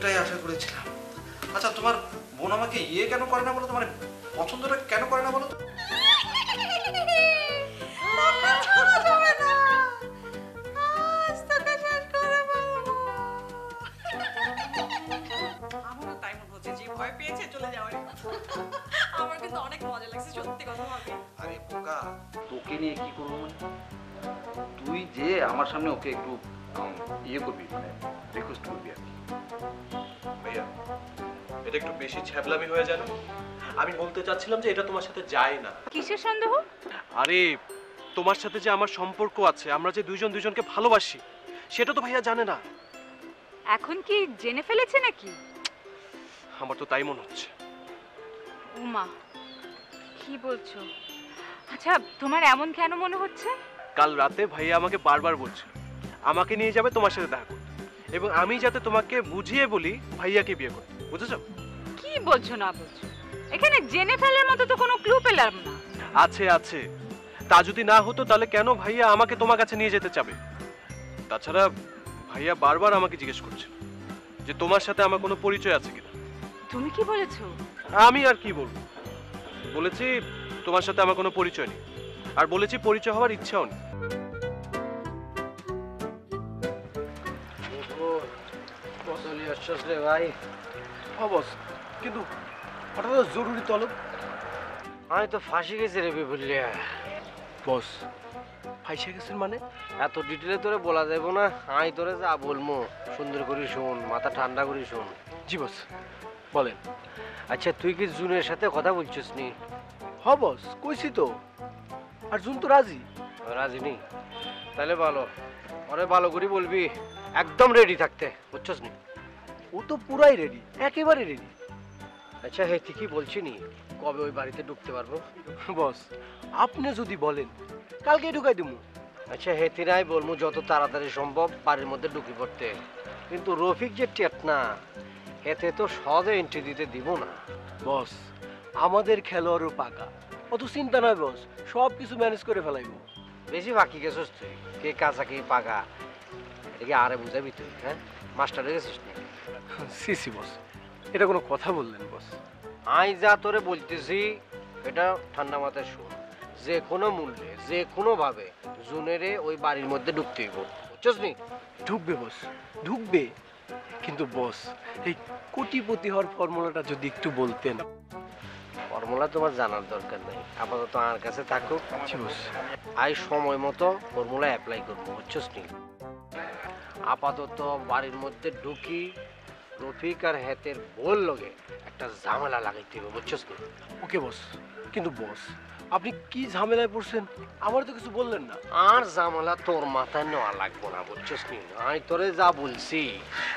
এতটাই আশা করেছিলাম। আচ্ছা, তোমার বোন আমাকে ইয়ে কেন করে না বলো তো, মানে পছন্দটা কেন করে না বলো তো? আমারও তাই মনে হচ্ছে যে ভয় পেয়েছে চলে যাওয়ার। আমার কিন্তু অনেক মজা লাগছে সত্যি কথা ভাবি। আরে বোকা, তোকে নিয়ে কি করবো মানে? তুই যে আমার সামনে ওকে একটু ইয়ে করবি, মানে রিকোয়েস্ট করবি আর কি। ভাইয়া, এটা একটু বেশি ছ্যাবলামি হয়ে যায় না? আমি বলতে চাচ্ছিলাম যে এটা তোমার সাথে যায় না। কিসের সন্দেহ? আরে তোমার সাথে যে আমার সম্পর্ক আছে, আমরা যে দুইজন দুইজনকে ভালোবাসি, সেটা তো ভাইয়া জানে না। এখন কি জেনে ফেলেছে নাকি? আমার তো তাই মনে হচ্ছে। উমা, কি বলছো? আচ্ছা, তোমার এমন কেন মনে হচ্ছে? কাল রাতে ভাইয়া আমাকে বারবার বলছে আমাকে নিয়ে যাবে তোমার সাথে দেখা করতে, এবং আমি যাতে তোমাকে বুঝিয়ে বলি ভাইয়াকে বিয়ে করতে, বুঝেছো? কি বলছো না বলছো? এখানে জেনে ফেলার মতো তো কোনো ক্লু পেলাম না। আছে আছে, তা যদি না হতো তাহলে কেন ভাইয়া আমাকে তোমার কাছে নিয়ে যেতে চাবে? তাছাড়া ভাইয়া বারবার আমাকে জিজ্ঞেস করছে যে তোমার সাথে আমার কোনো পরিচয় আছে কিনা। তুমি কি বলেছো? আমি আর কি বলবো, বলেছি তোমার সাথে আমার কোনো পরিচয় নেই, আর বলেছি পরিচয় হওয়ার ইচ্ছাও নেই। ভাই বস, কিন্তু হঠাৎ জরুরি তলব। আমি তো ফাঁসি গেছি রে বিপুলিয়া। বস, ফাইসা গেছেন মানে? এত ডিটেলে তোরে বলা যাবো না, আমি তোরে যা বলবো সুন্দর করে শোন, মাথা ঠান্ডা করে শোন। জি বস, বলেন। আচ্ছা, তুই কি জুনের সাথে কথা বলছিস নি? হ বস, কইছি তো, আর জুন তো রাজি। রাজি নি? তাহলে ভালো, ওরে ভালো করে বলবি একদম রেডি থাকতে, বুঝছস নি? ও তো পুরাই রেডি, একেবারে রেডি। আচ্ছা, হে ঠিকই বলছি নি, কবে ওই বাড়িতে ঢুকতে পারবো? বস, আপনি যদি বলেন কালকে ঢুকাই দেবো। আচ্ছা, হেতি নাই বলবো যত তাড়াতাড়ি সম্ভব বাড়ির মধ্যে ঢুকি পড়তে, কিন্তু রফিক যে টেট না, এতে তো সহজে এন্ট্রি দিতে দিব না। বস, আমাদের খেলোয়াড়ও পাকা, অত চিন্তা নয় বস, সব কিছু ম্যানেজ করে ফেলাইবো। বেশি বাকি গেছিস তুই, কে কাঁচা কে পাকা, এটাকে আরে বুঝাবি তুই? হ্যাঁ, মাস্টার হয়ে গেছিস না? সি সি বস, এটা কোনো কথা বললেন বস? আই যা তোরে বলতেছি এটা ঠান্ডা মাথায় শোন, যে কোনো মূল্যে যে কোনোভাবে জুনেরে ওই বাড়ির মধ্যে ঢুকতে হইব, বুঝছস নি? ঢুকবে বস, ঢুকবে, কিন্তু বস এই কোটিপতি হওয়ার ফর্মুলাটা যদি একটু বলতেন। ফর্মুলা তোমার জানার দরকার নেই, আপাতত আমার কাছে থাকো। জি বস। আই সময় মতো ফর্মুলা অ্যাপ্লাই করবো, বুঝছস নি? আপাতত বাড়ির মধ্যে ঢুকি রফিক আর হেতের বল লগে একটা ঝামেলা লাগাইতে হবে, বুঝছস নি? ওকে বস, কিন্তু বস আপনি কি ঝামেলায় পড়ছেন আমার তো কিছু বললেন না। আর ঝামেলা তোর মাথায় নেওয়া লাগবো না, বুঝছস নি? আমি তোরে যা বলছি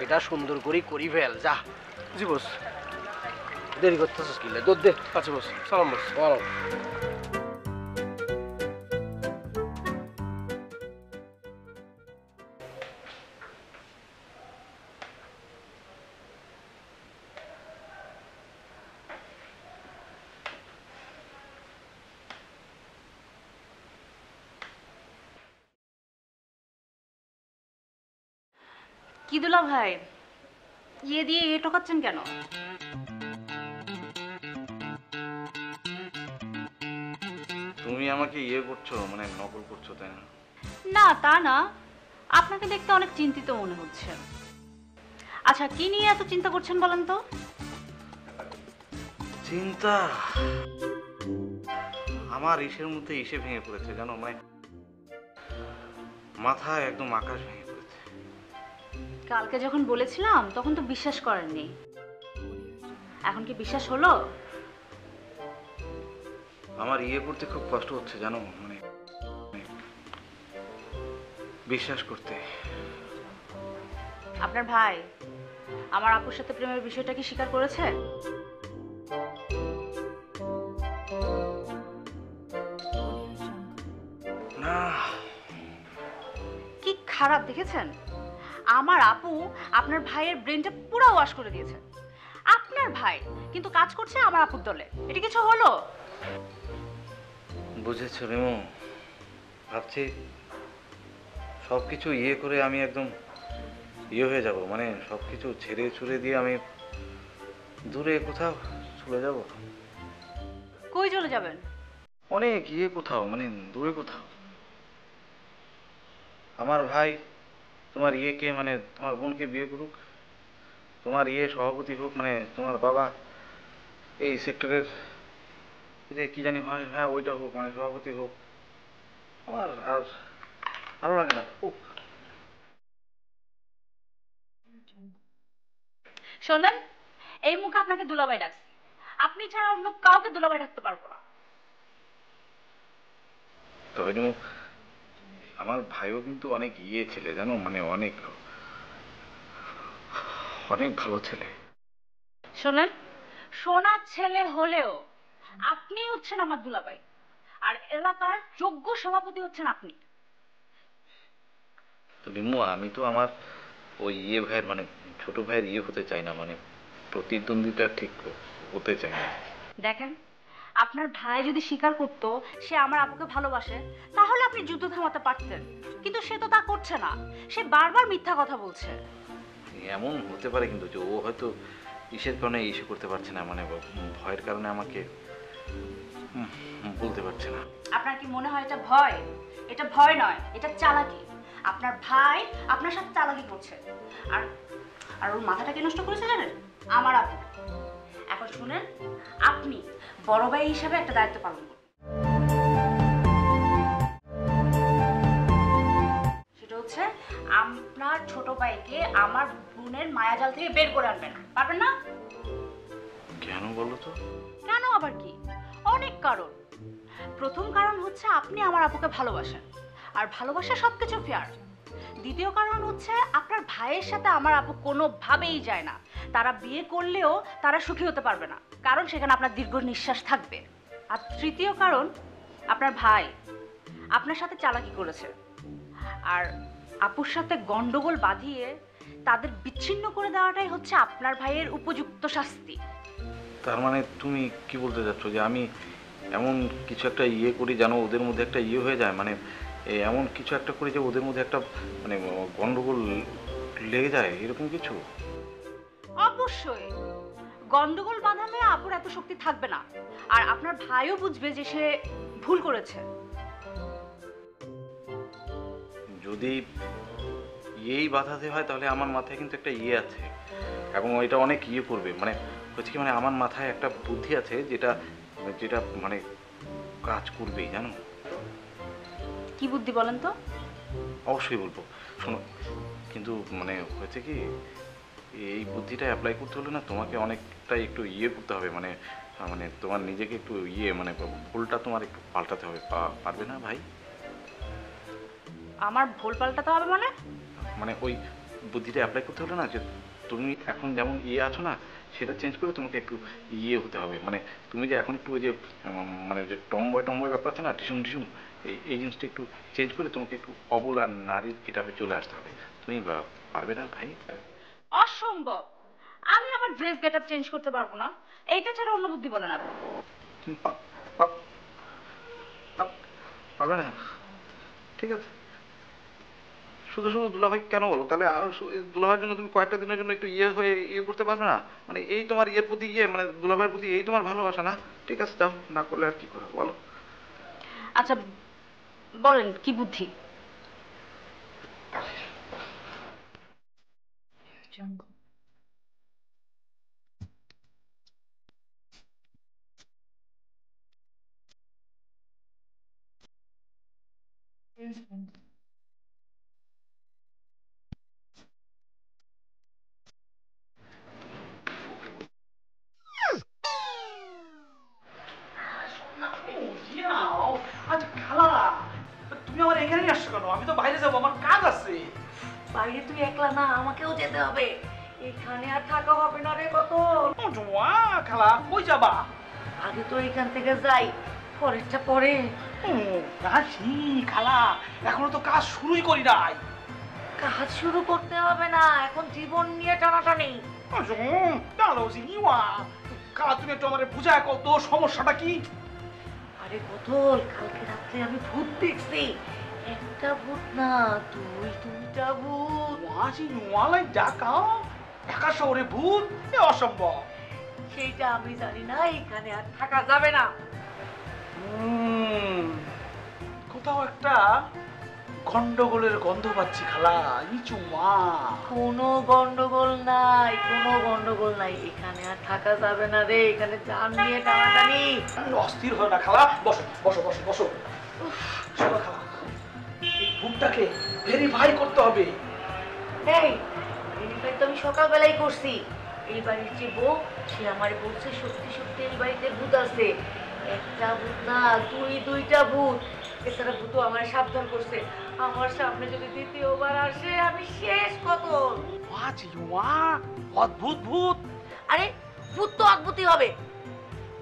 এটা সুন্দর করে করি ফেল, যা। জি বস। দেরি করতেছিস কি? দুধ দে। আচ্ছা বস, সালাম বস। বলো। কি দুলা ভাই, ইয়ে দিয়ে এ ঠকাচ্ছেন কেন? তুমি আমাকে ইয়ে করছো, মানে নকল করছো, তাই না? না তা না, আপনাকে দেখতে অনেক চিন্তিত মনে হচ্ছে। আচ্ছা, কি নিয়ে এত চিন্তা করছেন বলেন তো? চিন্তা আমার ইসের মধ্যে ইসে ভেঙে পড়েছে, জানো, মানে মাথায় একদম আকাশ ভেঙে পড়েছে। কালকে যখন বলেছিলাম তখন তো বিশ্বাস করেননি, এখন কি বিশ্বাস হলো? আমার ইয়ে করতে খুব কষ্ট হচ্ছে, জানো, মানে বিশ্বাস করতে। আপনার ভাই আমার আপুর সাথে প্রেমের বিষয়টা কি স্বীকার করেছে? না। কি খারাপ দেখেছেন, আমার আপু আপনার ভাইয়ের ব্রেনটা পুরো ওয়াশ করে দিয়েছে। আপনার ভাই কিন্তু কাজ করছে আমার আপুর দলে, এটা কিছু হলো? বুঝেছো রেমো, ভাবছি সবকিছু ইয়ে করে আমি একদম ইয়ে হয়ে যাব, মানে সব কিছু ছেড়ে ছুড়ে দিয়ে আমি দূরে কোথাও চলে যাব। কই চলে যাবেন? অনেক ইয়ে কোথাও, মানে দূরে কোথাও। আমার ভাই তোমার ইয়েকে, মানে তোমার বোনকে বিয়ে করুক, তোমার ইয়ে সভাপতি হোক, মানে তোমার বাবা এই সেক্টরের যে কি জানি হয়, হ্যাঁ ওইটা হোক, মানে সভাপতি হোক। আমার আর ভালো লাগে না। শোনেন, এই মুখে আপনাকে দুলাভাই ডাকছে, আপনি ছাড়া অন্য কাউকে দুলাভাই ডাকতে পারবো না। তবে আমার ভাইও কিন্তু অনেক ইয়ে ছেলে জানো, মানে অনেক অনেক ভালো ছেলে। শোনেন, সোনার ছেলে হলেও আপনি হচ্ছেন আমার দুলাভাই, আর এলাকার যোগ্য সভাপতি হচ্ছেন আপনি। তো বিমু, আমি তো আমার ওই ইয়ে ভাইয়ের, মানে ছোট ভাইয়ের ইয়ে হতে চাই না, মানে প্রতিদ্বন্দ্বিতা ঠিক হতে চাই না। দেখেন, আপনার ভাই যদি স্বীকার করতো সে আমার আপুকে ভালোবাসে, তাহলে আপনি যুদ্ধ থামাতে পারতেন, কিন্তু সে তো তা করছে না, সে বারবার মিথ্যা কথা বলছে। এমন হতে পারে কিন্তু যে ও হয়তো ইসের কারণে ইস্যু করতে পারছে না, মানে ভয়ের কারণে আমাকে বলতে পারছে না। আপনার কি মনে হয় এটা ভয়? এটা ভয় নয়, এটা চালাকি। আপনার ভাই আপনার সাথে চালাকি করছে, আর আর ওর মাথাটা কি নষ্ট করেছে জানেন? আমার আপু। এখন শুনেন, আপনি বড় ভাই হিসাবে একটা দায়িত্ব পালন করুন। সেটা হচ্ছে আপনার ছোট ভাইকে আমার বোনের মায়াজাল থেকে বের করে আনবেন। পারবেন না? কেন বলো তো? কেন আবার কি? অনেক কারণ। প্রথম কারণ হচ্ছে আপনি আমার আপুকে ভালোবাসেন, আর ভালোবাসা সবকিছু ফেয়ার। দ্বিতীয় কারণ হচ্ছে আপনার ভাইয়ের সাথে আমার আপু কোনোভাবেই যায় না, তারা বিয়ে করলেও তারা সুখী হতে পারবে না, কারণ সেখানে আপনার দীর্ঘ নিঃশ্বাস থাকবে। আর তৃতীয় কারণ, আপনার ভাই আপনার সাথে চালাকি করেছে, আর আপুর সাথে গন্ডগোল বাঁধিয়ে তাদের বিচ্ছিন্ন করে দেওয়াটাই হচ্ছে আপনার ভাইয়ের উপযুক্ত শাস্তি। তার মানে তুমি কি বলতে চাচ্ছ যে আমি এমন কিছু একটা ইয়ে করি যেন ওদের মধ্যে একটা ইয়ে হয়ে যায়, মানে এমন কিছু একটা করি যে ওদের মধ্যে একটা মানে গন্ডগোল লেগে যায়, এরকম কিছু? অবশ্যই গন্ডগোল বাঁধালে আপুর এত শক্তি থাকবে না, আর আপনার ভাইও বুঝবে যে সে ভুল করেছে। যদি ইয়েই বাধাতে হয় তাহলে আমার মাথায় কিন্তু একটা ইয়ে আছে, এবং ওইটা অনেক ইয়ে করবে, মানে হচ্ছে কি, মানে আমার মাথায় একটা বুদ্ধি আছে যেটা যেটা মানে কাজ করবেই, জানো? কি বুদ্ধি বলেন তো? অবশ্যই বলবো, শোনো। কিন্তু মানে হয়েছে কি, এই বুদ্ধিটা অ্যাপ্লাই করতে হলে না তোমাকে অনেকটা একটু ইয়ে করতে হবে, মানে মানে তোমার নিজেকে একটু ইয়ে, মানে ভুলটা তোমার একটু পাল্টাতে হবে। পারবে না ভাই? আমার ভুল পাল্টাতে হবে মানে? মানে ওই বুদ্ধিটা অ্যাপ্লাই করতে হলে না, যে তুমি এখন যেমন ইয়ে আছো না, সেটা চেঞ্জ করে তোমাকে একটু ইয়ে হতে হবে, মানে তুমি যে এখন একটু ওই যে মানে যে টম্বয় টম্বয় ব্যাপার আছে না, টিসুম টিসুম, এই জিনিসটা একটু চেঞ্জ করে তোমাকে একটু অবলা নারীর কিতাবে চলে আসতে হবে। তুমি পারবে না ভাই? অসম্ভব, আমি আমার ড্রেস গেটআপ চেঞ্জ করতে পারবো না, এইটা ছাড়া অন্য বুদ্ধি বলেন আপনি। তুমি পারবে না? ঠিক আছে, শুধু শুধু দুলাভাই কেন বলো তাহলে? আর দুলাভাইয়ের জন্য তুমি কয়েকটা দিনের জন্য একটু ইয়ে হয়ে ইয়ে করতে পারবে না? মানে এই তোমার ইয়ের প্রতি ইয়ে, মানে দুলাভাইয়ের প্রতি এই তোমার ভালোবাসা না? ঠিক আছে, যাও, না করলে আর কি করো বলো? আচ্ছা বলেন কি বুদ্ধি? আচ্ছা খালা, তুমি আমার এখানে আসছো কেন? আমি তো বাইরে যাবো, আমার কাজ আছে। বাইরে তুই একলা না, আমাকেও যেতে হবে। এখানে আর থাকা হবে না রে কত। জোয়া খালা, কই যাবা? আগে তো এখান থেকে যাই, পরেরটা পরে। রাজি খালা, এখনো তো কাজ শুরুই করি নাই। কাজ শুরু করতে হবে না, এখন জীবন নিয়ে টানাটানি। চলো জিওয়া খালা, তুমি একটু আমার বুঝায় কত সমস্যাটা কি? আরে বোতল, কালকে রাত্রে আমি ভূত দেখছি। একটা ভূত না, দুইটা ভূত। ওয়াজি নোয়ালাই ডাকা ঢাকা শহরে ভূত, এ অসম্ভব। সেইটা আমি জানি না, এখানে আর থাকা যাবে না। কোথাও একটা গন্ডগোলের গন্ধ পাচ্ছি খালা। ইচু মা, কোনো গন্ডগোল নাই, এখানে আর থাকা যাবে না রে, এখানে জান নিয়ে টানাটানি। অস্থির হয় না খালা। বসো বসো বসো বসো। শোনো খালা, এই ভূতটাকে ভেরিফাই করতে হবে। এই ভেরিফাই তো আমি সকালবেলাই করছি। এই বাড়ির যে বউ, সে আমার বলছে সত্যি সত্যি এই বাড়িতে ভূত আছে। একটা ভূত না, দুইটা ভূত। এছাড়া ভূত আমার সাবধান করছে, আমার সামনে যদি দ্বিতীয়বার আসে আমি শেষ কত। ওয়াজি মা, অদ্ভুত ভূত। আরে ভূত তো অদ্ভুতই হবে।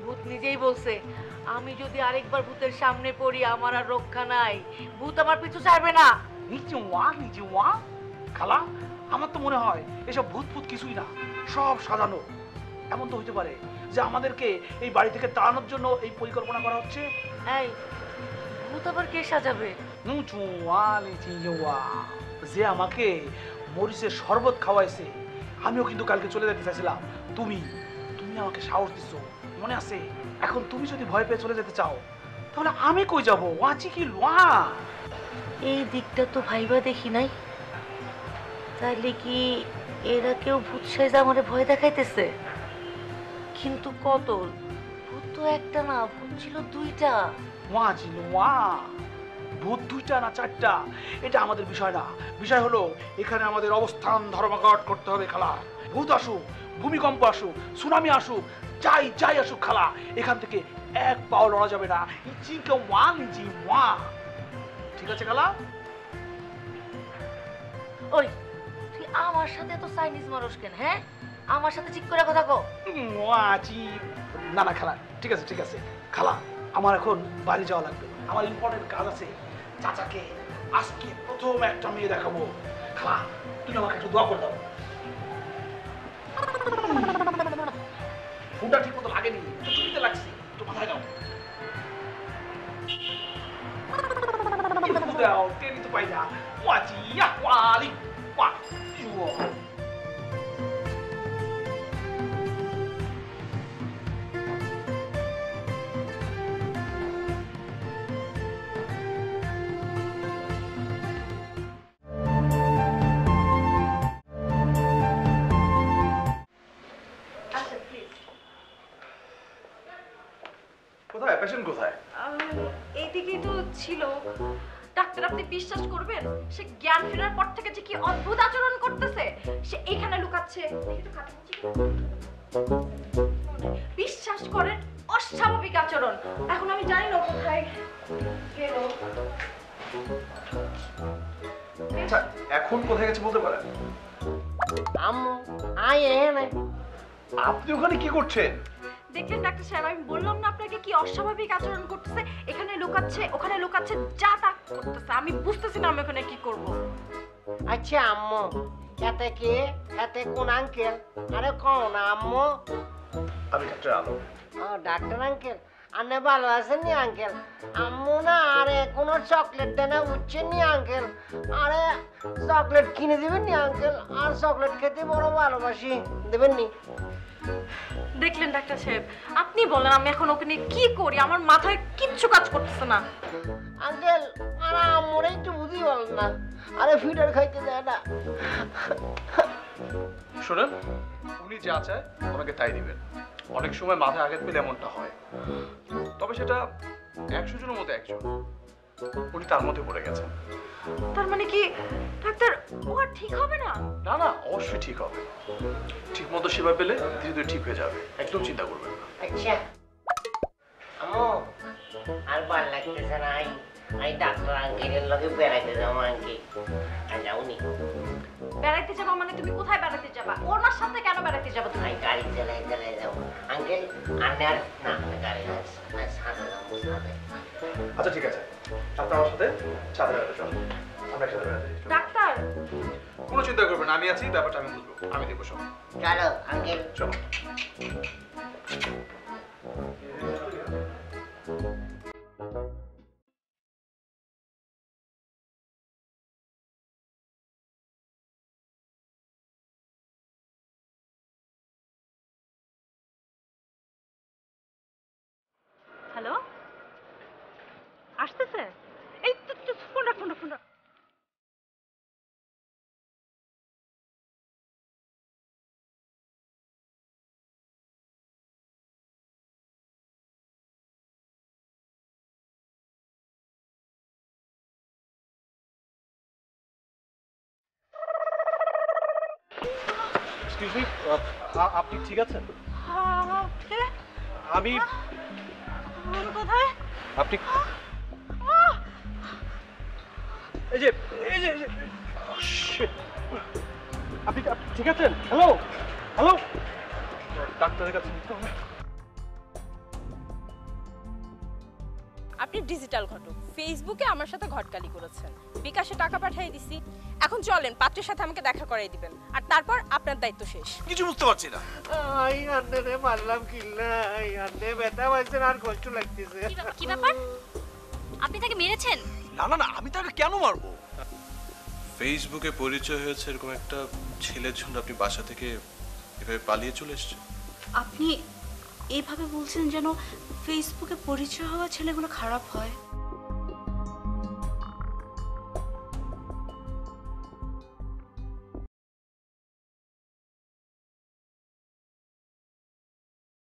ভূত নিজেই বলছে, আমি যদি আরেকবার ভূতের সামনে পড়ি আমার আর রক্ষা নাই, ভূত আমার পিছু ছাড়বে না। নিচে ওয়া খালা, আমার তো মনে হয় এসব ভূত ফুত কিছুই না, সব সাজানো। এমন তো হইতে পারে যে আমাদেরকে এই বাড়ি থেকে তাড়ানোর জন্য এই পরিকল্পনা করা হচ্ছে। এই ভূত আবার কে সাজাবে? যে আমাকে মরিচের শরবত খাওয়াইছে, আমিও কিন্তু কালকে চলে যেতে চাইছিলাম। তুমি আমাকে সাহস দিচ্ছ, মনে আছে? এখন তুমি যদি ভয় পেয়ে চলে যেতে চাও, তাহলে আমি কই যাবো? ওয়াচি কি লোয়া। এই দিকটা তো ভাইবা দেখি নাই। তাহলে কি এরা কেউ ভূত সাইজা আমারে ভয় দেখাইতেছে? কিন্তু কত ভূত তো একটা না, ভূত ছিল দুইটা। ভূত দুইটা না চারটা, এটা আমাদের বিষয় না। বিষয় হলো এখানে আমাদের অবস্থান ধর্মঘট করতে হবে খালা। ভূত আসুক, ভূমিকম্প আসুক, সুনামি আসুক, যাই আসুক খালা, এখান থেকে এক পাও লড়া যাবে না। ঠিক আছে খালা? ওই তুই আমার সাথে তো চাইনিজ মানুষ কেন? হ্যাঁ, আমার সাথে ঠিক করে কথা কও। না খালা, ঠিক আছে খালা, আমার এখন বাড়ি যাওয়া লাগবে, আমার ইম্পর্টেন্ট কাজ আছে। চাচাকে আজকে প্রথম একটা মেয়ে দেখাবো। খালা, তুমি আমাকে একটু দোয়া করে দাও। ফোনটা ঠিক মতো লাগেনি, একটু চুরিতে লাগছে, একটু মাথায় দাও। দাও, টেনে তো পাই না। ওয়ালি ওয়া। আচ্ছা প্লিজ। কোথায় পেশেন্ট কোথায়? এইদিকেই তো ছিল। ডাক্তার, আপনি বিশ্বাস করবেন, সে জ্ঞান ফেরার পর থেকে যে কি অদ্ভুত আচরণ করতেছে। সে এখানে লুকাচ্ছে, দেখি তো কাটাচ্ছি। বিশ্বাস করেন, অস্বাভাবিক আচরণ। এখন আমি জানি না কোথায় গেল। আচ্ছা, এখন কোথায় গেছে বলতে পারেন? আম্মু আয় এনে। আপনি ওখানে কি করছেন? দেখলেন ডাক্তার সাহেব, আমি বললাম না আপনাকে কি অস্বাভাবিক আচরণ করতেছে। এখানে লুকাচ্ছে, ওখানে লুকাচ্ছে, যা তা করতেছে। আমি বুঝতেছি না আমি ওখানে কি করব। আচ্ছা আম্মু, এতে কি? এতে কোন আঙ্কেল? আরে কও না আম্মু। আমি ডাক্তার আলো। ও ডাক্তার আঙ্কেল, আপনি ভালো আছেন নি আঙ্কেল? আম্মু না আরে কোনো চকলেট দেনা বুঝছেন নি আঙ্কেল? আরে চকলেট কিনে দিবেন নি আঙ্কেল? আর চকলেট খেতে বড় ভালোবাসি, দেবেন নি? দেখলেন ডাক্তার সাহেব, আপনি বলেন আমি এখন ওকে নিয়ে কি করি? আমার মাথায় কিচ্ছু কাজ করতেছে না। আঙ্কেল আর আম্মুরে একটু বুঝি বলেন না, আরে ফিডার খাইতে দেয় না। শোনেন, উনি যা চায় ওনাকে তাই দিবেন। অনেক সময় মাথায় আঘাত পেলে এমনটা হয়, তবে সেটা 100 জনের মধ্যে একজন। উনি তার মধ্যে পড়ে গেছেন। তার মানে কি ডাক্তার, ও আর ঠিক হবে না? না, অবশ্যই ঠিক হবে। ঠিক মতো সেবা পেলে ধীরে ধীরে ঠিক হয়ে যাবে, একদম চিন্তা করবেন না। আচ্ছা আম্মু, আর ভাল লাগতেছে না। আই ডাক্তার আঙ্কেলের লগে বেড়াইতে যাবো আঙ্কেল। আর যাওনি? বেড়াইতে যাবা মানে তুমি কোথায় বেড়াতে যাবা? ওনার সাথে কেন বেড়াতে যাবা তুমি? আমি গাড়ি চালাই যাবো আঙ্কেল। আপনি আর না গাড়ি সাথে যাবো সাথে। আচ্ছা ঠিক আছে, আপনি আমার সাথে ছাদে বেড়াতে চলুন, আমরা একসাথে বেড়াতে যাই। ডাক্তার, কোনো চিন্তা করবেন না, আমি আছি, ব্যাপারটা আমি বুঝবো, আমি দেখবো সব। চলো আঙ্কেল। চলো। আপনার এক্সকিউজ মি, আপনি ঠিক আছেন? কে? আমি আমি কোথায়? আপনি এই যে এই যে Oh, shit! আপনি আপনি ঠিক আছেন? হ্যালো হ্যালো, ডাক্তারের কাছে নিতে হবে। আপনি ডিজিটাল ঘটক, ফেসবুকে আমার সাথে ঘটকালি করেছেন, বিকাশে টাকা পাঠিয়ে দিছি। এখন চলেন, পাত্রের সাথে আমাকে দেখা করাই দিবেন, আর তারপর আপনার দায়িত্ব শেষ। কিছু বুঝতে পারছি না। আই আন্নে রে মারলাম কিল্লা, আই আন্নে ব্যথা পাইছে আর কষ্ট লাগতেছে। কি ব্যাপার? আপনি তাকে মেরেছেন? না না না, আমি তাকে কেন মারবো? ফেসবুকে পরিচয় হয়েছে এরকম একটা ছেলের জন্য আপনি বাসা থেকে এভাবে পালিয়ে চলে এসেছেন? আপনি এইভাবে বলছেন যেন ফেসবুকে পরিচয় হওয়া ছেলেগুলো খারাপ হয়।